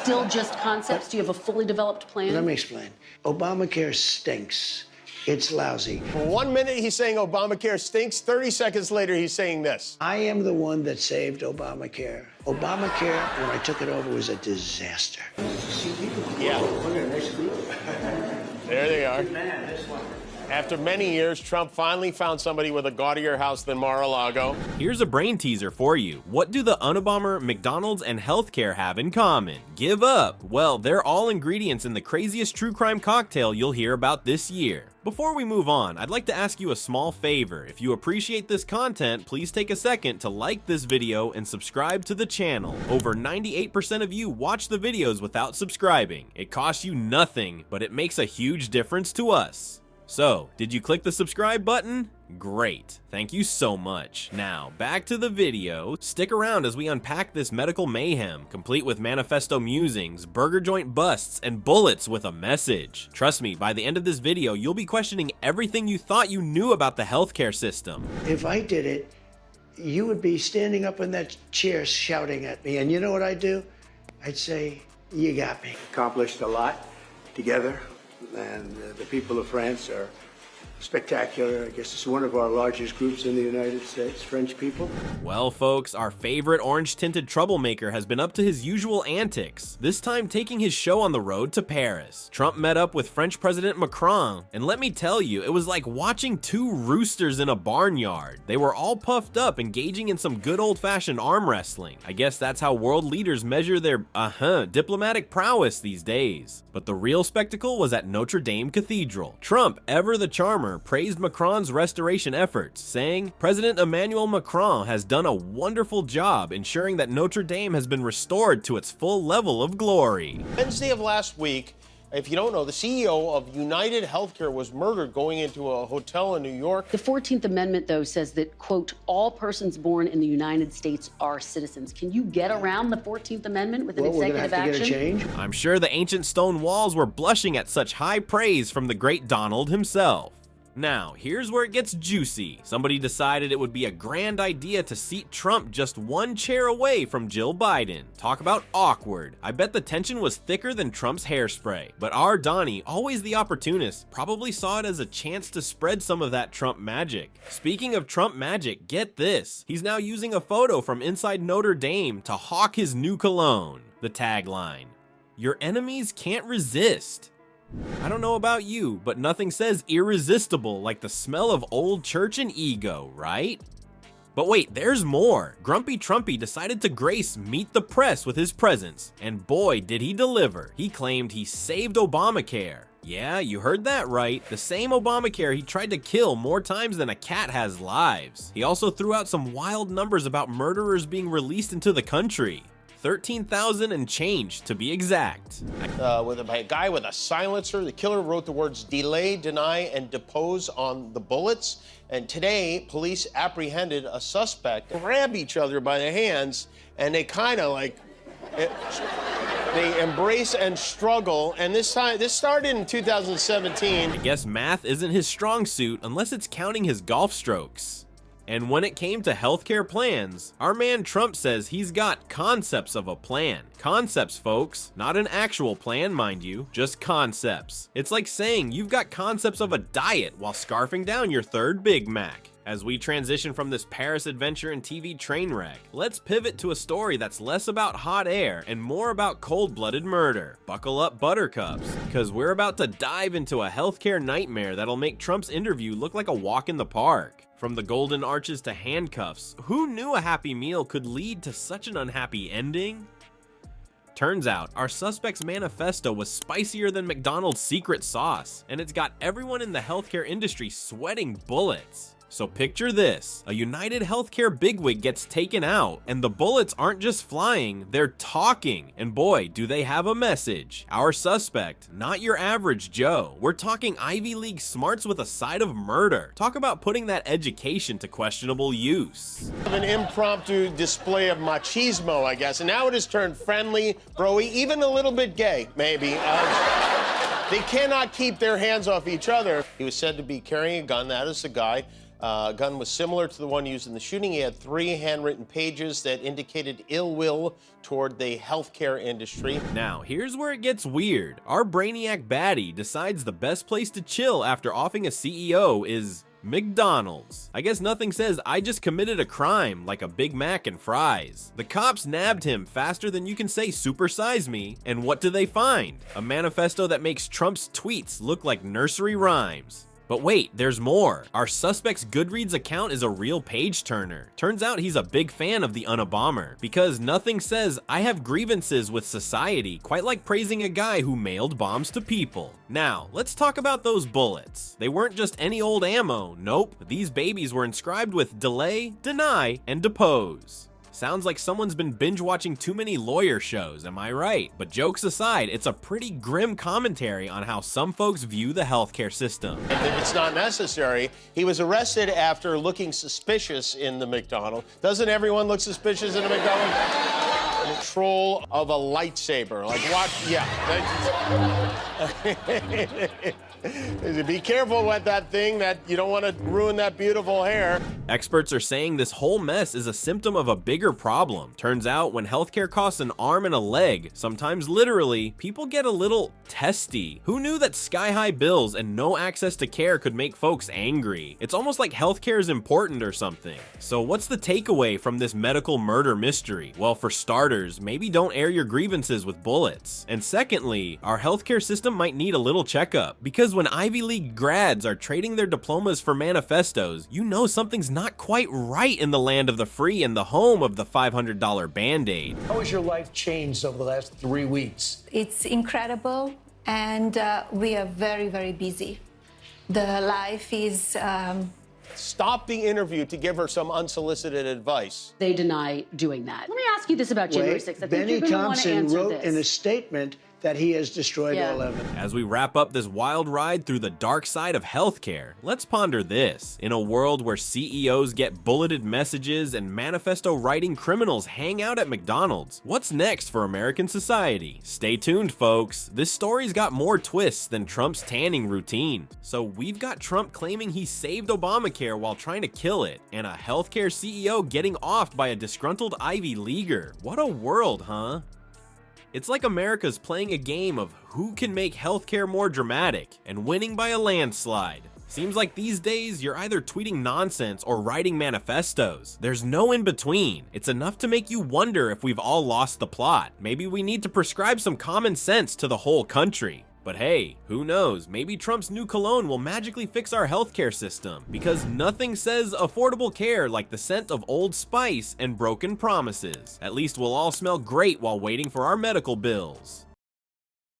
still just concepts? Do you have a fully developed plan? Let me explain. Obamacare stinks. It's lousy. 1 minute he's saying Obamacare stinks. 30 seconds later he's saying this. I am the one that saved Obamacare. Obamacare, when I took it over, was a disaster. Yeah. There they are. After many years, Trump finally found somebody with a gaudier house than Mar-a-Lago. Here's a brain teaser for you. What do the Unabomber, McDonald's, and healthcare have in common? Give up. Well, they're all ingredients in the craziest true crime cocktail you'll hear about this year. Before we move on, I'd like to ask you a small favor. If you appreciate this content, please take a second to like this video and subscribe to the channel. Over 98% of you watch the videos without subscribing. It costs you nothing, but it makes a huge difference to us. So, did you click the subscribe button? Great, thank you so much. Now, back to the video. Stick around as we unpack this medical mayhem, complete with manifesto musings, burger joint busts, and bullets with a message. Trust me, by the end of this video, you'll be questioning everything you thought you knew about the healthcare system. If I did it, you would be standing up in that chair shouting at me. And you know what I'd do? I'd say, you got me. Accomplished a lot together, and the people of France are spectacular. I guess it's one of our largest groups in the United States, French people. Well, folks, our favorite orange-tinted troublemaker has been up to his usual antics, this time taking his show on the road to Paris. Trump met up with French President Macron, and let me tell you, it was like watching two roosters in a barnyard. They were all puffed up, engaging in some good old-fashioned arm wrestling. I guess that's how world leaders measure their, diplomatic prowess these days. But the real spectacle was at Notre Dame Cathedral. Trump, ever the charmer, praised Macron's restoration efforts, saying, "President Emmanuel Macron has done a wonderful job ensuring that Notre Dame has been restored to its full level of glory." Wednesday of last week, if you don't know, the CEO of United Healthcare was murdered going into a hotel in New York. The 14th Amendment, though, says that, quote, all persons born in the United States are citizens. Can you get around the 14th Amendment with an executive We're gonna have to action? get a change. I'm sure the ancient stone walls were blushing at such high praise from the great Donald himself. Now, here's where it gets juicy. Somebody decided it would be a grand idea to seat Trump just one chair away from Jill Biden. Talk about awkward. I bet the tension was thicker than Trump's hairspray. But our Donnie, always the opportunist, probably saw it as a chance to spread some of that Trump magic. Speaking of Trump magic, get this. He's now using a photo from inside Notre Dame to hawk his new cologne. The tagline, "Your enemies can't resist." I don't know about you, but nothing says irresistible like the smell of old church and ego, right? But wait, there's more. Grumpy Trumpy decided to grace Meet the Press with his presence, and boy did he deliver. He claimed he saved Obamacare. Yeah, you heard that right. The same Obamacare he tried to kill more times than a cat has lives. He also threw out some wild numbers about murderers being released into the country. 13,000 and change, to be exact. With a guy with a silencer. The killer wrote the words delay, deny, and depose on the bullets. And today, police apprehended a suspect. Grab each other by the hands, and they kind of like, they embrace and struggle. And this started in 2017. I guess math isn't his strong suit unless it's counting his golf strokes. And when it came to healthcare plans, our man Trump says he's got concepts of a plan. Concepts, folks, not an actual plan, mind you, just concepts. It's like saying you've got concepts of a diet while scarfing down your third Big Mac. As we transition from this Paris adventure and TV train wreck, let's pivot to a story that's less about hot air and more about cold-blooded murder. Buckle up, buttercups, because we're about to dive into a healthcare nightmare that'll make Trump's interview look like a walk in the park. From the golden arches to handcuffs, who knew a happy meal could lead to such an unhappy ending? Turns out, our suspect's manifesto was spicier than McDonald's secret sauce, and it's got everyone in the healthcare industry sweating bullets. So picture this, a United Healthcare bigwig gets taken out, and the bullets aren't just flying, they're talking. And boy, do they have a message. Our suspect, not your average Joe. We're talking Ivy League smarts with a side of murder. Talk about putting that education to questionable use. An impromptu display of machismo, I guess. And now it has turned friendly, bro-y, even a little bit gay, maybe. They cannot keep their hands off each other. He was said to be carrying a gun. That is the guy. Gun was similar to the one used in the shooting. He had 3 handwritten pages that indicated ill will toward the healthcare industry. Now, here's where it gets weird. Our brainiac baddie decides the best place to chill after offing a CEO is McDonald's. I guess nothing says I just committed a crime like a Big Mac and fries. The cops nabbed him faster than you can say supersize me, and what do they find? A manifesto that makes Trump's tweets look like nursery rhymes. But wait, there's more. Our suspect's Goodreads account is a real page turner. Turns out he's a big fan of the Unabomber, because nothing says I have grievances with society quite like praising a guy who mailed bombs to people. Now, let's talk about those bullets. They weren't just any old ammo, nope. These babies were inscribed with delay, deny, and depose. Sounds like someone's been binge watching too many lawyer shows, am I right? But jokes aside, it's a pretty grim commentary on how some folks view the healthcare system. If it's not necessary, he was arrested after looking suspicious in the McDonald. Doesn't everyone look suspicious in a McDonald? Control of a lightsaber. Like what? Yeah. Be careful with that thing, that you don't want to ruin that beautiful hair. Experts are saying this whole mess is a symptom of a bigger problem. Turns out when healthcare costs an arm and a leg, sometimes literally, people get a little testy. Who knew that sky-high bills and no access to care could make folks angry? It's almost like healthcare is important or something. So what's the takeaway from this medical murder mystery? Well, for starters, maybe don't air your grievances with bullets. And secondly, our healthcare system might need a little checkup, because when Ivy League grads are trading their diplomas for manifestos, you know something's not quite right in the land of the free and the home of the $500 Band-Aid. How has your life changed over the last 3 weeks? It's incredible, and we are very, very busy. The life is... Stop the interview to give her some unsolicited advice. They deny doing that. Let me ask you this about January 6th. I think Benny you're going to want to Thompson answer wrote this. in a statement that he has destroyed all evidence. As we wrap up this wild ride through the dark side of healthcare, let's ponder this. In a world where CEOs get bulleted messages and manifesto writing criminals hang out at McDonald's, what's next for American society? Stay tuned, folks. This story's got more twists than Trump's tanning routine. So we've got Trump claiming he saved Obamacare while trying to kill it, and a healthcare CEO getting offed by a disgruntled Ivy Leaguer. What a world, huh? It's like America's playing a game of who can make healthcare more dramatic, and winning by a landslide. Seems like these days you're either tweeting nonsense or writing manifestos. There's no in between. It's enough to make you wonder if we've all lost the plot. Maybe we need to prescribe some common sense to the whole country. But hey, who knows, maybe Trump's new cologne will magically fix our healthcare system, because nothing says affordable care like the scent of Old Spice and broken promises. At least we'll all smell great while waiting for our medical bills.